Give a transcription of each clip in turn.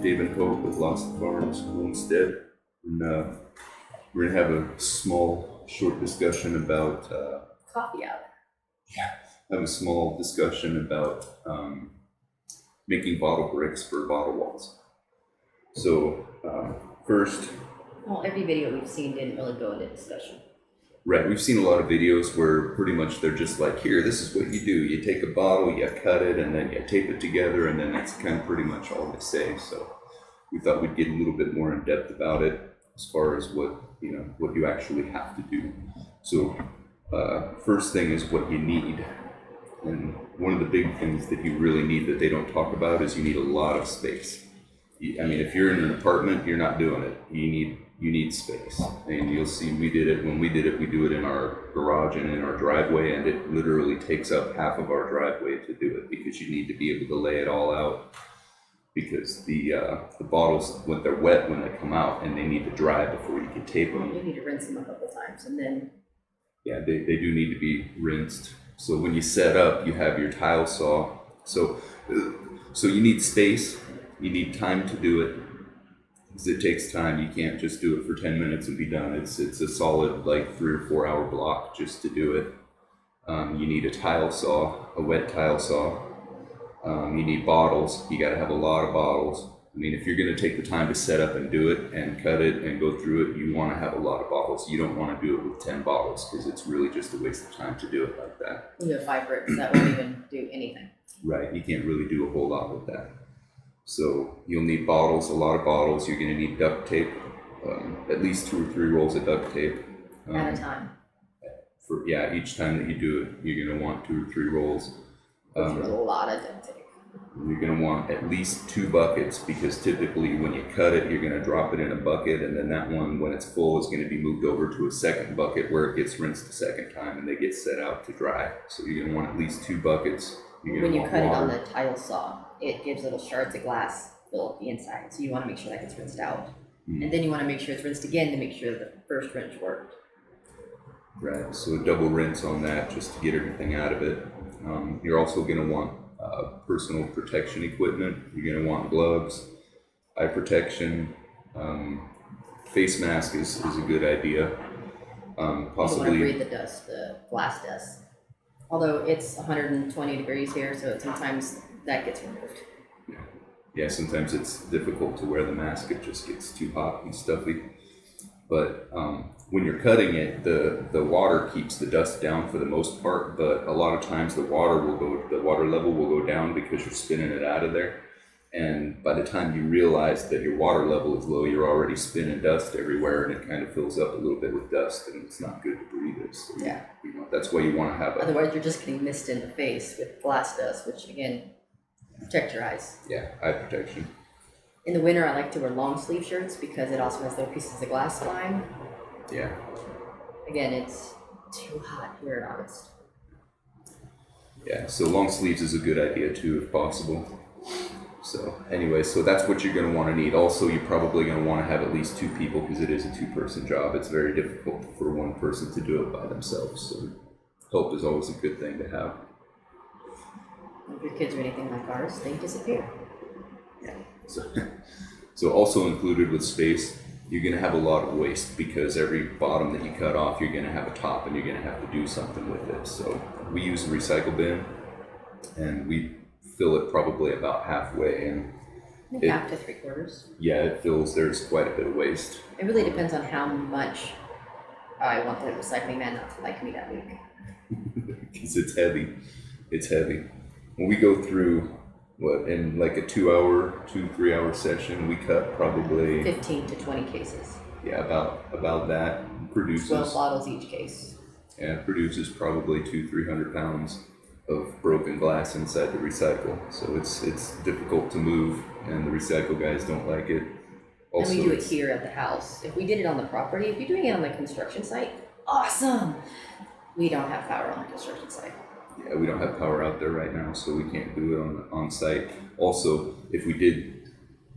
Dave and Hope with Lost Farms Homestead. And we're going to have a small, short discussion about coffee hour. have a small discussion about making bottle bricks for bottle walls. So first, Well, every video we've seen didn't really go into discussion. right, we've seen a lot of videos where pretty much they're just like, here, this is what you do. You take a bottle, you cut it, and then you tape it together, and then that's kind of pretty much all they say. So we thought we'd get a little bit more in depth about it as far as what you actually have to do. So first thing is what you need. And one of the big things that you really need that they don't talk about is you need a lot of space. I mean, if you're in an apartment, you're not doing it. You need space. And you'll see when we did it, we do it in our garage and in our driveway, and it literally takes up half of our driveway to do it because you need to be able to lay it all out. Because the bottles, when they're wet, when they come out, and they need to dry before you can tape them. You need to rinse them a couple times, and then yeah, they do need to be rinsed. So when you set up, you have your tile saw. So you need space. You need time to do it, because it takes time. You can't just do it for 10 minutes and be done. It's a solid like 3 or 4 hour block just to do it. You need a tile saw, a wet tile saw. You need bottles. You got to have a lot of bottles. I mean, if you're going to take the time to set up and do it and cut it and go through it, you want to have a lot of bottles. You don't want to do it with 10 bottles because it's really just a waste of time to do it like that. you have 5 bricks that won't even do anything. Right, you can't really do a whole lot with that. So you'll need bottles, a lot of bottles. You're going to need duct tape, at least 2 or 3 rolls of duct tape. At a time. Each time that you do it, you're going to want 2 or 3 rolls. Which is a lot of duct tape. You're going to want at least 2 buckets, because typically when you cut it, you're going to drop it in a bucket, and then that one, when it's full, is going to be moved over to a second bucket where it gets rinsed the second time and they get set out to dry. So you're going to want at least 2 buckets. When you cut it on the tile saw, it gives little shards of glass fill up the inside. So you want to make sure that gets rinsed out. And then you want to make sure it's rinsed again to make sure the first rinse worked. Right, so a double rinse on that just to get everything out of it. You're also going to want personal protection equipment. You're going to want gloves, eye protection, face mask is a good idea. Possibly. You don't want to breathe the dust, the glass dust. Although it's 120 degrees here, so sometimes that gets removed. Yeah, sometimes it's difficult to wear the mask. It just gets too hot and stuffy. But when you're cutting it, the water keeps the dust down for the most part, but a lot of times the water level will go down because you're spinning it out of there. And by the time you realize that your water level is low, you're already spinning dust everywhere, and it kind of fills up a little bit with dust, and it's not good to breathe it. So that's why you want to have a... Otherwise, you're just getting mist in the face with glass dust, which again, protect your eyes. Yeah, eye protection. In the winter, I like to wear long sleeve shirts because it also has little pieces of glass flying. Yeah. Again, it's too hot here in August. Yeah, so long sleeves is a good idea too, if possible. So anyway, so that's what you're going to want to need. Also, you're probably going to want to have at least 2 people because it is a 2-person job. It's very difficult for one person to do it by themselves. So help is always a good thing to have. If your kids are anything like ours, they disappear. Yeah. So also included with space, you're going to have a lot of waste because every bottom that you cut off, you're going to have a top and you're going to have to do something with it. So we use a recycle bin, and we fill it probably about halfway, and half to 3/4. Yeah, it fills. There's quite a bit of waste. It really depends on how much I want the recycling man not to like me that week. Because it's heavy. It's heavy. When we go through in like a 2-3 hour session, we cut probably 15 to 20 cases. Yeah, about that. Produces 12 bottles each case. Yeah, produces probably 200-300 pounds of broken glass inside the recycle. So it's difficult to move, and the recycle guys don't like it. Also, and we do it here at the house. If we did it on the property, if you're doing it on the construction site, awesome. We don't have power on the construction site. Yeah, we don't have power out there right now, so we can't do it on site. Also, if we did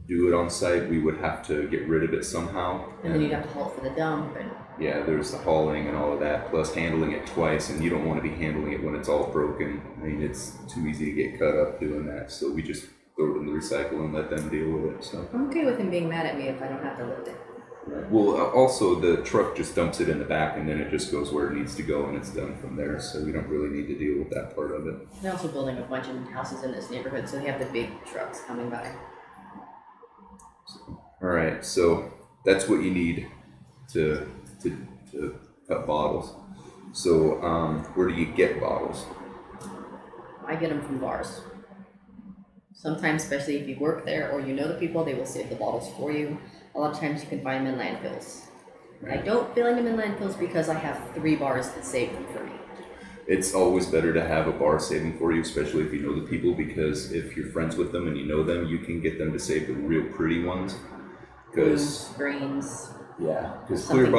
do it on site, we would have to get rid of it somehow. And then you'd have to haul it for the dump. And yeah, there's the hauling and all of that, plus handling it twice, and you don't want to be handling it when it's all broken. I mean, it's too easy to get cut up doing that, so we just throw it in the recycle and let them deal with it. So. I'm okay with him being mad at me if I don't have to lift it. Well, also the truck just dumps it in the back and then it just goes where it needs to go and it's done from there. So we don't really need to deal with that part of it. They're also building a bunch of houses in this neighborhood, so they have the big trucks coming by. All right, so that's what you need to cut bottles. So where do you get bottles? I get them from bars. Sometimes, especially if you work there or you know the people, they will save the bottles for you. A lot of times you can find them in landfills. Right. I don't fill them in landfills because I have 3 bars that save them for me. It's always better to have a bar saving for you, especially if you know the people, because if you're friends with them and you know them, you can get them to save the real pretty ones. Blues, greens. Yeah, because Something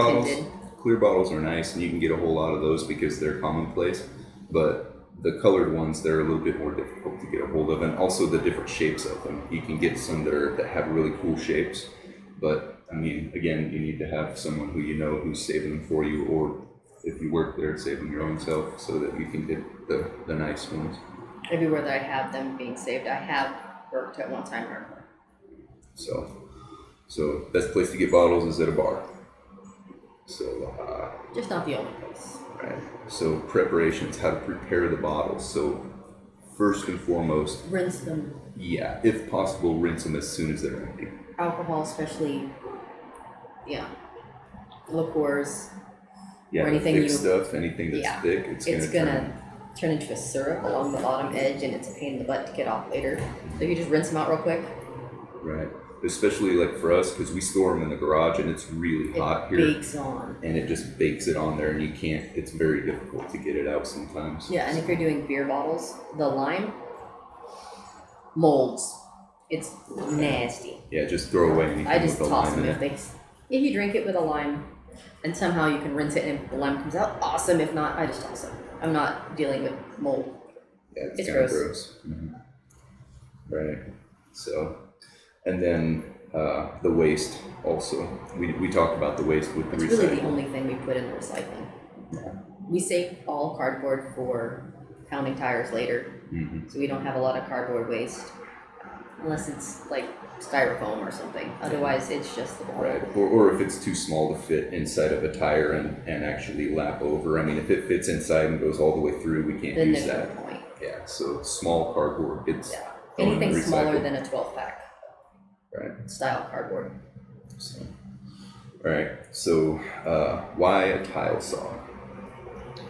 clear bottles are nice and you can get a whole lot of those because they're commonplace, but the colored ones, they're a little bit more difficult to get a hold of, and also the different shapes of them. You can get some that have really cool shapes, but I mean, again, you need to have someone who you know who's saving them for you, or if you work there, save them your own self so that you can get the nice ones. Everywhere that I have them being saved, I have worked at one time or So best place to get bottles is at a bar. So just not the only place. right. So preparations, how to prepare the bottles. So first and foremost, Rinse them. yeah, if possible, rinse them as soon as they're empty. Alcohol, especially, liqueurs. Yeah, or anything thick stuff, anything that's thick, it's gonna turn into a syrup along the bottom edge, and it's a pain in the butt to get off later. So you just rinse them out real quick. Right. Especially like for us, because we store them in the garage and it's really hot here. It bakes on. And it just bakes it on there, and you can't. It's very difficult to get it out sometimes. Yeah, and if you're doing beer bottles, the lime molds. It's nasty. Yeah, just throw away anything I just with the toss lime them in it. if you drink it with a lime, and somehow you can rinse it and the lime comes out. Awesome. If not, I just toss them. I'm not dealing with mold. Yeah, It's kind of gross. gross. Right. So, and then the waste also. We talked about the waste with the It's recycling. really the only thing we put in the recycling. We save all cardboard for pounding tires later, so we don't have a lot of cardboard waste, unless it's like styrofoam or something. Otherwise, it's just the bottle. Right, or if it's too small to fit inside of a tire and actually lap over. I mean, if it fits inside and goes all the way through, we can't Then use there's that. no point. Yeah, so small cardboard gets Yeah. thrown in the Anything smaller recycle. than a 12 pack Right. style cardboard. So, all right. So why a tile saw?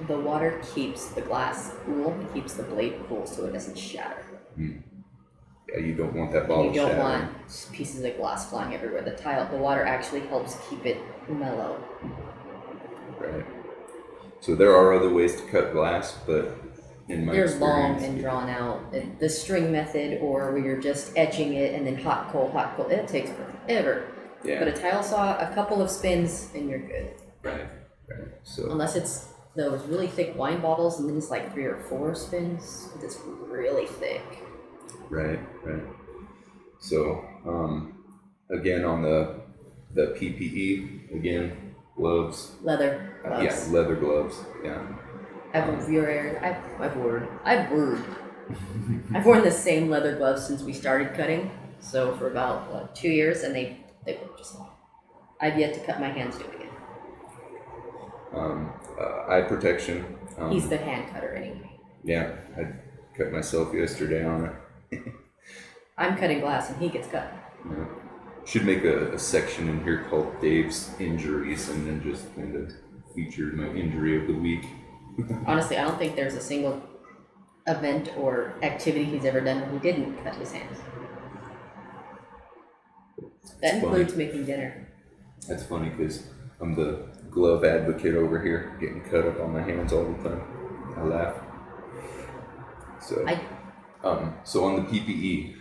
The water keeps the glass cool, it keeps the blade cool so it doesn't shatter. Yeah, you don't want that bottle You don't shattering. want pieces of glass flying everywhere. The water actually helps keep it mellow. Right. So there are other ways to cut glass, but in my They're experience, long and drawn out. The string method, or where you're just etching it and then hot, cold, it takes forever. yeah, But a tile saw, a couple of spins, and you're good. right. So Unless it's those really thick wine bottles, and then it's like 3 or 4 spins. It's really thick. right. So again on the PPE, again, gloves. Leather gloves. Yeah, leather gloves. Yeah. I've worn the same leather gloves since we started cutting. So for about 2 years, and they work just fine. I've yet to cut my hands doing it. Eye protection. He's the hand cutter anyway. Yeah, I cut myself yesterday on it. I'm cutting glass and he gets cut. Yeah. Should make a section in here called Dave's Injuries, and then just kind of feature my injury of the week. Honestly, I don't think there's a single event or activity he's ever done where he didn't cut his hands. That includes making dinner. That's funny because I'm the glove advocate over here, getting cut up on my hands all the time. I laugh. So, so on the PPE,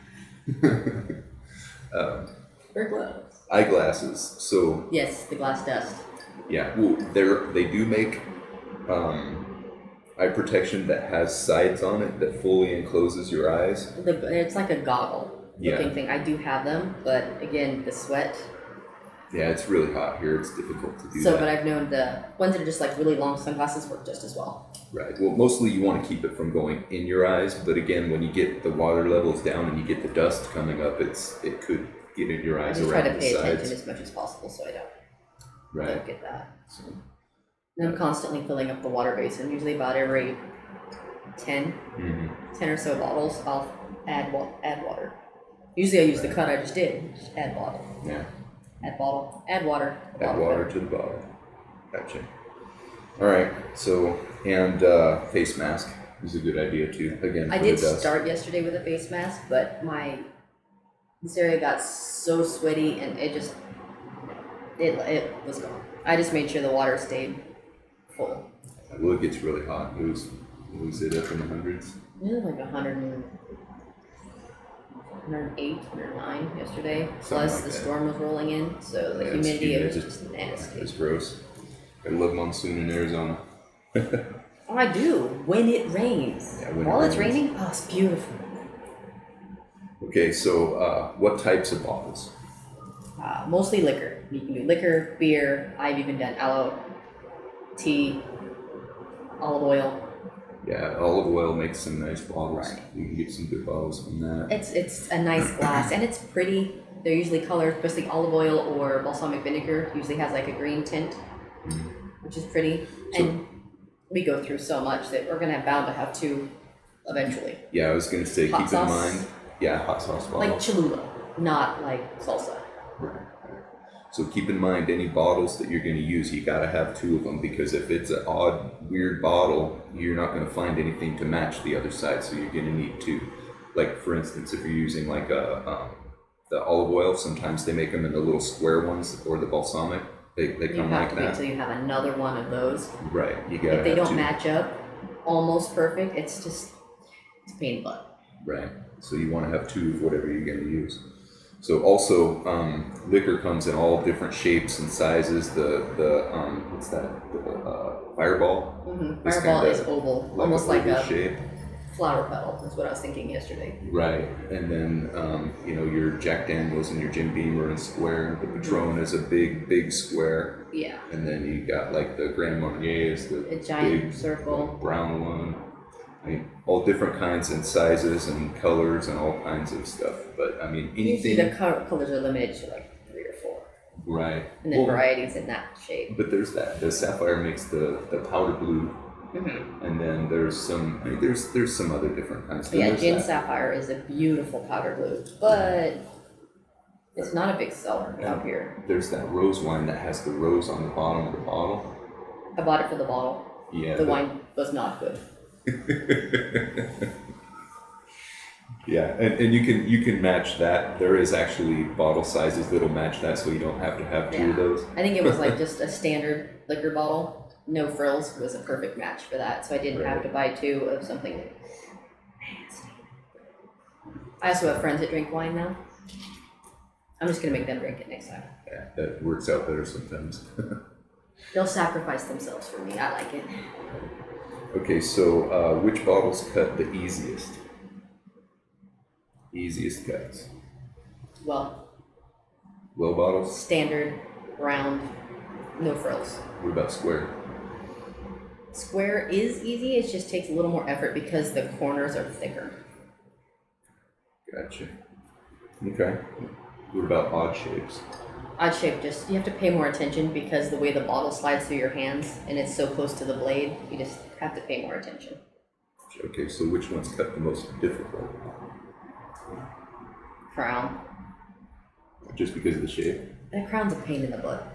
For gloves. eyeglasses. So Yes, the glass dust. yeah, well, they do make eye protection that has sides on it that fully encloses your eyes. It's like a goggle looking thing. I do have them, but again, the sweat Yeah, it's really hot here. It's difficult to do So, that. but I've known the ones that are just like really long sunglasses work just as well. Right. Well, mostly you want to keep it from going in your eyes, but again, when you get the water levels down and you get the dust coming up, it could get in your I eyes just try around to the pay sides. attention as much as possible so I Right. don't get that. So, And I'm constantly filling up the water basin. Usually about every 10 or so bottles, I'll add water. Usually I use the cut I just did. Just add bottle. yeah. Add bottle. Add water. Add water to the bottle. Gotcha. All right. So, and face mask is a good idea too. Again, for I did the dust. start yesterday with a face mask, but this area got so sweaty and it was gone. I just made sure the water stayed full. Well, it gets really hot. It was it up in the hundreds? It was like 108, 109 yesterday. Something Plus like the that. storm was rolling in, so the Yeah, it's humidity, it was humid. just nasty. It's gross. I love monsoon in Arizona. Oh, I do, when it rains. Yeah, when it While it's rains. raining, oh, it's beautiful. Okay, so what types of bottles? Mostly liquor. You can do liquor, beer. I've even done aloe, tea, olive oil. Yeah, olive oil makes some nice bottles. Right. You can get some good bottles from that. It's a nice glass and it's pretty. They're usually colored, especially olive oil or balsamic vinegar. Usually has like a green tint, which is pretty. So- And we go through so much that we're gonna bound to have two eventually. Yeah, I was gonna say, Hot keep sauce? in mind. Yeah, hot sauce Like bottles. Cholula, not like salsa. Right. So keep in mind, any bottles that you're going to use, you got to have two of them, because if it's an odd, weird bottle, you're not going to find anything to match the other side. So you're going to need two. Like for instance, if you're using like the olive oil, sometimes they make them in the little square ones, or the balsamic. They You come have like to wait that. till you have another one of those. Right. You got to If they have don't two. match up almost perfect, it's a pain in the butt. Right. So you want to have two of whatever you're going to use. So also, liquor comes in all different shapes and sizes. The what's that? The Fireball. Mm-hmm. It's Fireball kinda is oval, Like almost a like oval a shape. flower petal. That's what I was thinking yesterday. Right. And then your Jack Daniels and your Jim Beam are in square. The Patron is a big square. Yeah. And then you got like the Grand Marnier is the A giant big circle. brown one. I mean, all different kinds and sizes and colors and all kinds of stuff. But I mean, Usually anything. the colors are limited to like 3 or 4. Right. And then varieties in that shape. But there's that. The sapphire makes the powder blue, and then there's some. I mean, there's some other different kinds. But yeah, There's gin that. sapphire is a beautiful powder blue, but it's not a big seller out here. There's that rose wine that has the rose on the bottom of the bottle. I bought it for the bottle. Yeah. The wine was not good. Yeah, and you can match that. There is actually bottle sizes that'll match that, so you don't have to have two of those. I think it was like just a standard liquor bottle. No frills was a perfect match for that, so I didn't have to buy 2 of something fancy. I also have friends that drink wine now. I'm just gonna make them drink it next time. Yeah, that works out better sometimes. They'll sacrifice themselves for me. I like it. Okay, so which bottles cut the easiest? Easiest cuts. Well Bottles. standard, round, no frills. What about square? Square is easy, it just takes a little more effort because the corners are thicker. Gotcha. Okay. What about odd shapes? Odd shape, just you have to pay more attention because the way the bottle slides through your hands and it's so close to the blade, you just have to pay more attention. Okay, so which ones cut the most difficult? Crown. Just because of the shape? That crown's a pain in the butt.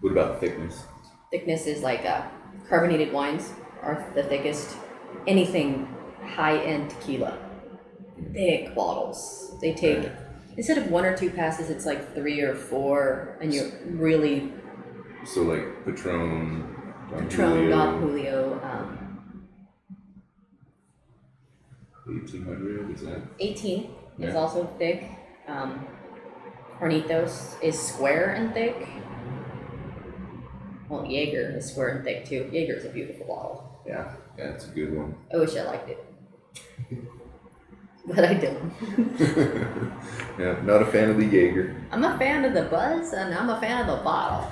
What about thickness? Thickness is like carbonated wines are the thickest. Anything high-end tequila. Thick bottles. They take, instead of 1 or 2 passes, it's like 3 or 4, and you're really So like Patron, Patron, Don Julio, 1800, is that? 18 is Yeah. also thick. Hornitos is square and thick. Well, Jaeger is square and thick too. Jaeger is a beautiful bottle. Yeah, it's a good one. I wish I liked it. but I don't. Yeah, not a fan of the Jaeger. I'm a fan of the buzz, and I'm a fan of the bottle.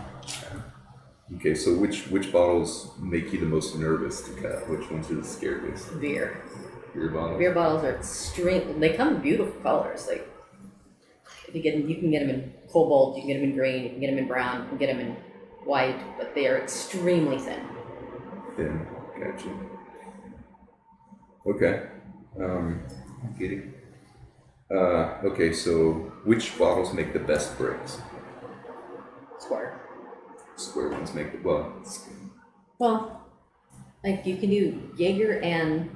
Okay, so which bottles make you the most nervous to cut? Which ones are the scariest? Beer. Beer bottles? Beer bottles are extreme. They come in beautiful colors. Like, if you get them, you can get them in cobalt, you can get them in green, you can get them in brown, you can get them in white, but they are extremely thin. Thin, gotcha. Okay, getting. Okay, so which bottles make the best bricks? Square. Square ones make the Well, like you can do Jaeger and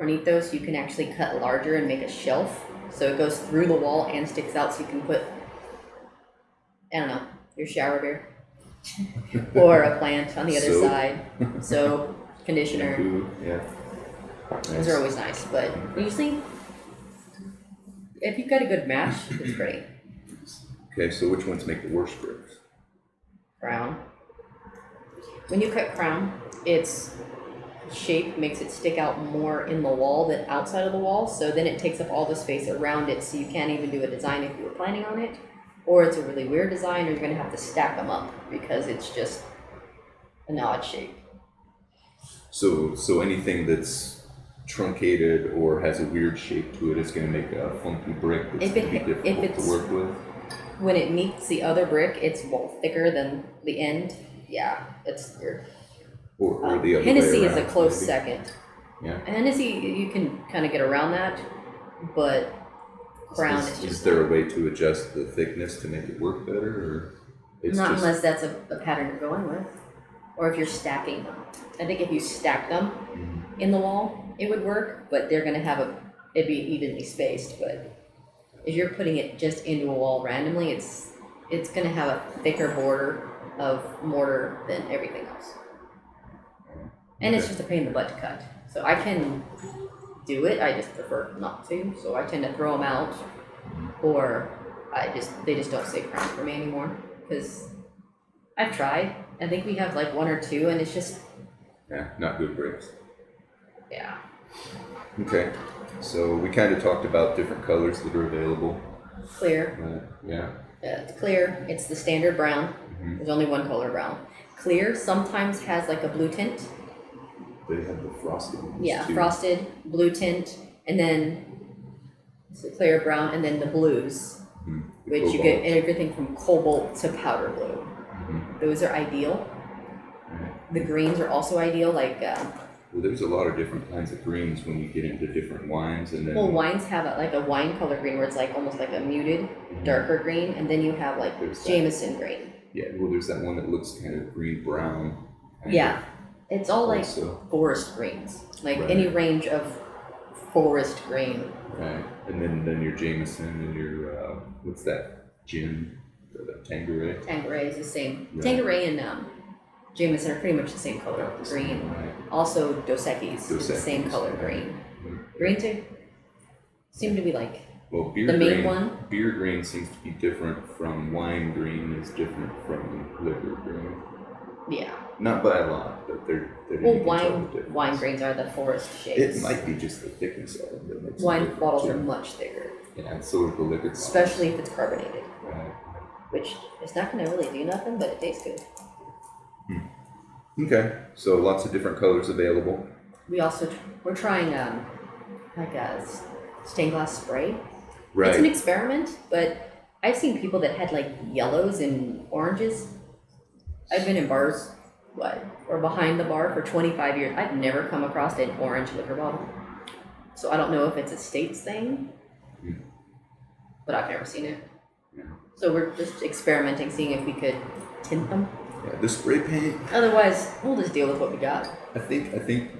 Hornitos, you can actually cut larger and make a shelf. So it goes through the wall and sticks out, so you can put, I don't know, your shower beer. Or a plant on the other Soap. side. So, conditioner. shampoo, yeah. Those are always nice, but usually, if you've got a good match, it's great. Okay, so which ones make the worst bricks? Crown. When you cut crown, its shape makes it stick out more in the wall than outside of the wall, so then it takes up all the space around it, so you can't even do a design if you were planning on it, or it's a really weird design, or you're going to have to stack them up because it's just an odd shape. So anything that's truncated or has a weird shape to it is going to make a funky brick that's going to be difficult to work with. When it meets the other brick, it's thicker than the end. Yeah, it's weird. Or the other Hennessy way is a around, close maybe. second. Yeah. Hennessy, you can kind of get around that, but Crown is Is just there a way to adjust the thickness to make it work better, or it's not just unless that's a pattern you're going with, or if you're stacking them. I think if you stack them in the wall, it would work, but they're gonna have it'd be evenly spaced. But if you're putting it just into a wall randomly, it's gonna have a thicker border of mortar than everything else. And it's just a pain in the butt to cut. So I can do it, I just prefer not to. So I tend to throw them out, or they just don't stay crown for me anymore. Because I've tried. I think we have like one or two, and it's just not good bricks. yeah. Okay, so we kind of talked about different colors that are available. Clear. Yeah. It's clear. It's the standard brown. There's only one color brown. Clear sometimes has like a blue tint. They have the frosted ones Yeah, too. frosted, blue tint, and then it's a clear brown, and then the blues, The which you get cobalt. everything from cobalt to powder blue. Those are ideal. Right. The greens are also ideal, like, Well, there's a lot of different kinds of greens when you get into different wines, and then well, wines have like a wine color green where it's like almost like a muted, darker green, and then you have like There's that. Jameson green. yeah, well, there's that one that looks kind of green brown. Yeah, it's all like Also. forest greens, like Right. any range of forest green. Right, and then your Jameson and your what's that gin, the Tanqueray. Tanqueray is the same. Right. Tanqueray and Jameson are pretty much the same color, About the same, green. right. Also, Dos Equis is the same Equis, color, yeah. green. Mhm. Green too seem to be like Well, beer the main green, one. beer green seems to be different from wine green. Is different from liquor green. yeah. Not by a lot, but they're Well, you can tell the difference. wine greens are the forest shades. It might be just the thickness of them that makes Wine it different, bottles too. are much thicker, Yeah, and so is the liquor bottles. especially if it's carbonated, Right. which is not going to really do nothing, but it tastes good. Okay, so lots of different colors available. We're trying like a stained glass spray. Right. It's an experiment, but I've seen people that had like yellows and oranges. I've been in bars, or behind the bar for 25 years. I've never come across an orange liquor bottle. So I don't know if it's a States thing, but I've never seen it. Yeah. So we're just experimenting, seeing if we could tint them. Yeah, the spray paint. Otherwise, we'll just deal with what we got. I think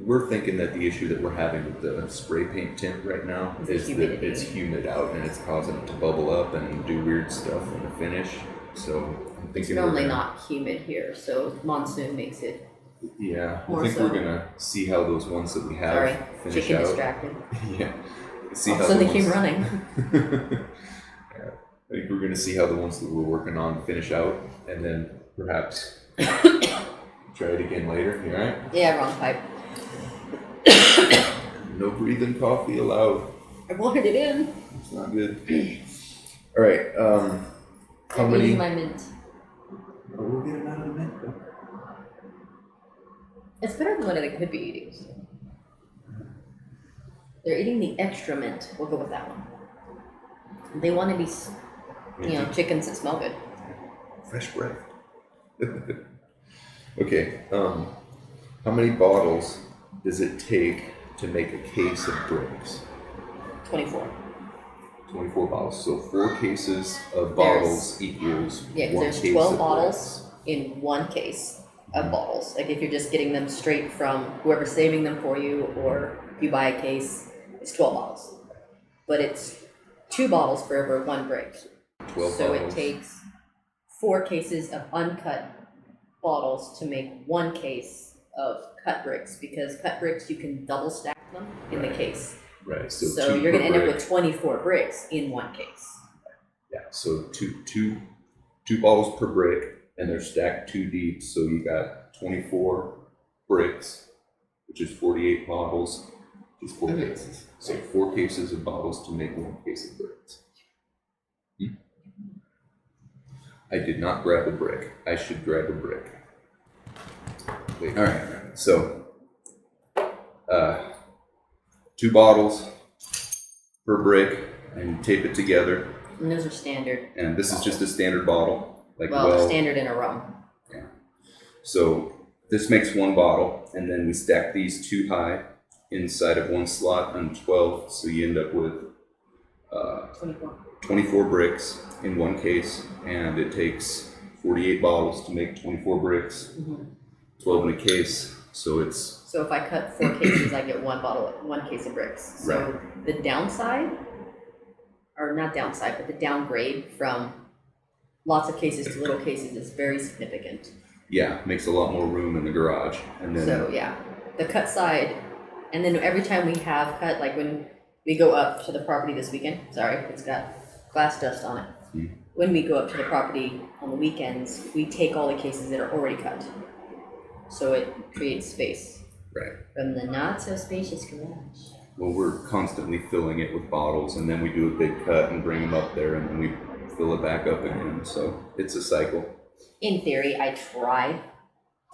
we're thinking that the issue that we're having with the spray paint tint right now Is is the that humidity. it's humid out and it's causing it to bubble up and do weird stuff in the finish. So I'm It's thinking normally we're gonna, not humid here, so monsoon makes it. yeah, I more think so. we're gonna see how those ones that we have Sorry, finish chicken out. distracted. Yeah. See All of how a sudden the they came ones- running. Yeah. I think we're gonna see how the ones that we're working on finish out, and then perhaps try it again later. You alright? Yeah, wrong pipe. No breathing coffee allowed. I wanted it in. It's not good. All right. How I'm many? eating my mint. Oh, we'll get them out of the mint. It's better than what they could be eating. So. They're eating the extra mint. We'll go with that one. They want to be, chickens that smell good. Fresh breath. Okay. How many bottles does it take to make a case of bricks? 24. 24 bottles. So 4 cases of bottles equals Yeah, one there's case 12 of bottles in one case of bottles. Like if you're just getting them straight from whoever's saving them for you, or you buy a case, it's 12 bottles. But it's 2 bottles for every 1 brick. 12 so bottles. It takes 4 cases of uncut bottles to make 1 case of cut bricks, because cut bricks you can double stack them in the case. Right. So you're going to end up with 24 bricks in 1 case. Yeah. So two bottles per brick, and they're stacked 2 deep. So you got 24 bricks, which is 48 bottles, which is 4 cases. So 4 cases of bottles to make 1 case of bricks. I did not grab a brick. I should grab a brick. Wait. All right. So 2 bottles per brick, and tape it together. And those are standard. And this is just a standard bottle, Standard in a rum. Yeah. So this makes 1 bottle, and then we stack these 2 high inside of 1 slot on 12. So you end up with 24 bricks in 1 case, and it takes 48 bottles to make 24 bricks. 12 in a case. So if I cut 4 cases, I get 1 case of bricks. So the downside, or not downside, but the downgrade from lots of cases to little cases is very significant. Yeah, makes a lot more room in the garage. And then the cut side, and then every time we have cut, like when we go up to the property this weekend, sorry, it's got glass dust on it. When we go up to the property on the weekends, we take all the cases that are already cut. So it creates space. Right. From the not so spacious garage. Well, we're constantly filling it with bottles, and then we do a big cut and bring them up there, and then we fill it back up again. So it's a cycle. In theory, I try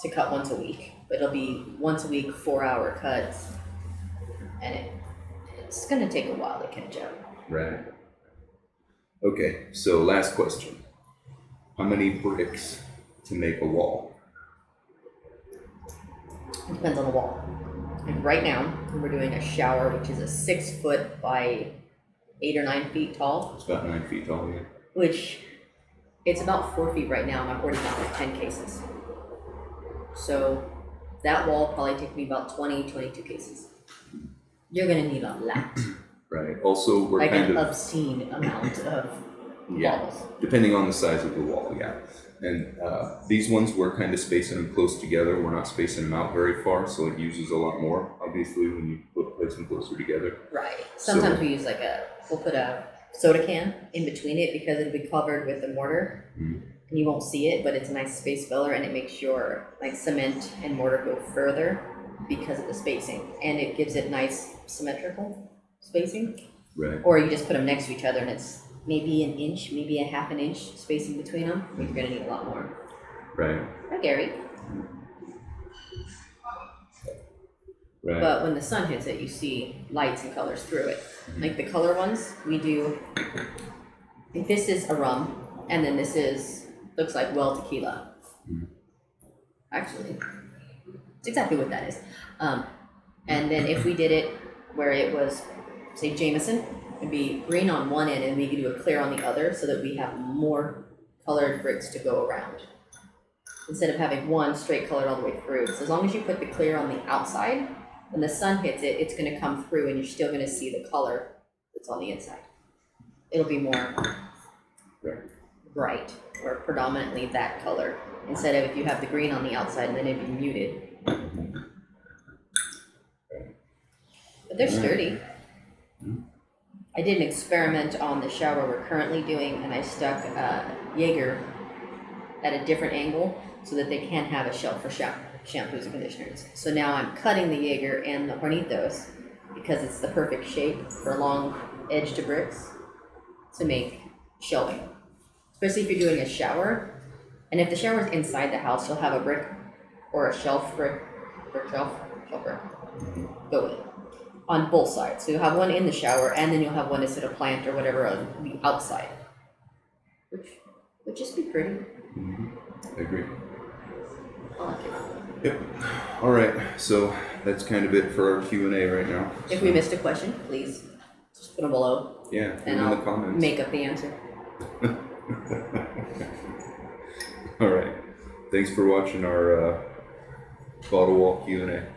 to cut once a week, but it'll be once a week, 4-hour cuts, and it's going to take a while to catch up. Right. Okay, so last question. How many bricks to make a wall? It depends on the wall. And right now, we're doing a shower, which is a 6 foot by 8 or 9 feet tall. It's about 9 feet tall, yeah. Which, it's about 4 feet right now, and I've already got like 10 cases. So that wall probably take me about 22 cases. You're gonna need a lot. Right. Also, we're like kind an of obscene amount of bottles. depending on the size of the wall, yeah. And these ones, we're kind of spacing them close together. We're not spacing them out very far, so it uses a lot more, obviously, when you place them closer together. Right. Sometimes we use we'll put a soda can in between it because it'll be covered with the mortar. And you won't see it, but it's a nice space filler, and it makes your cement and mortar go further because of the spacing, and it gives it nice symmetrical spacing. Right. Or you just put them next to each other, and it's maybe an inch, maybe a half an inch spacing between them. You're gonna need a lot more. Right. Hi, Gary. Right. But when the sun hits it, you see lights and colors through it. Like the color ones, we do. This is a rum, and then looks like well tequila. Actually, it's exactly what that is. And then if we did it where it was, say, Jameson, it'd be green on one end, and we could do a clear on the other, so that we have more colored bricks to go around. Instead of having one straight colored all the way through. So as long as you put the clear on the outside, when the sun hits it, it's going to come through, and you're still going to see the color that's on the inside. It'll be more bright, or predominantly that color, instead of if you have the green on the outside and then it'd be muted. But they're sturdy. I did an experiment on the shower we're currently doing, and I stuck Jaeger at a different angle so that they can have a shelf for shampoos and conditioners. So now I'm cutting the Jaeger and the Hornitos because it's the perfect shape for long edged bricks to make shelving. Especially if you're doing a shower. And if the shower's inside the house, you'll have a brick or a shelf brick shelf brick go in on both sides. So you'll have one in the shower, and then you'll have one to sit a plant or whatever on the outside, which would just be pretty. I agree. I like it. Yep. All right. So that's kind of it for our Q&A right now. If we missed a question, please just put them below, Yeah, put and them in I'll the comments. make up the answer. All right. Thanks for watching our bottle wall Q&A.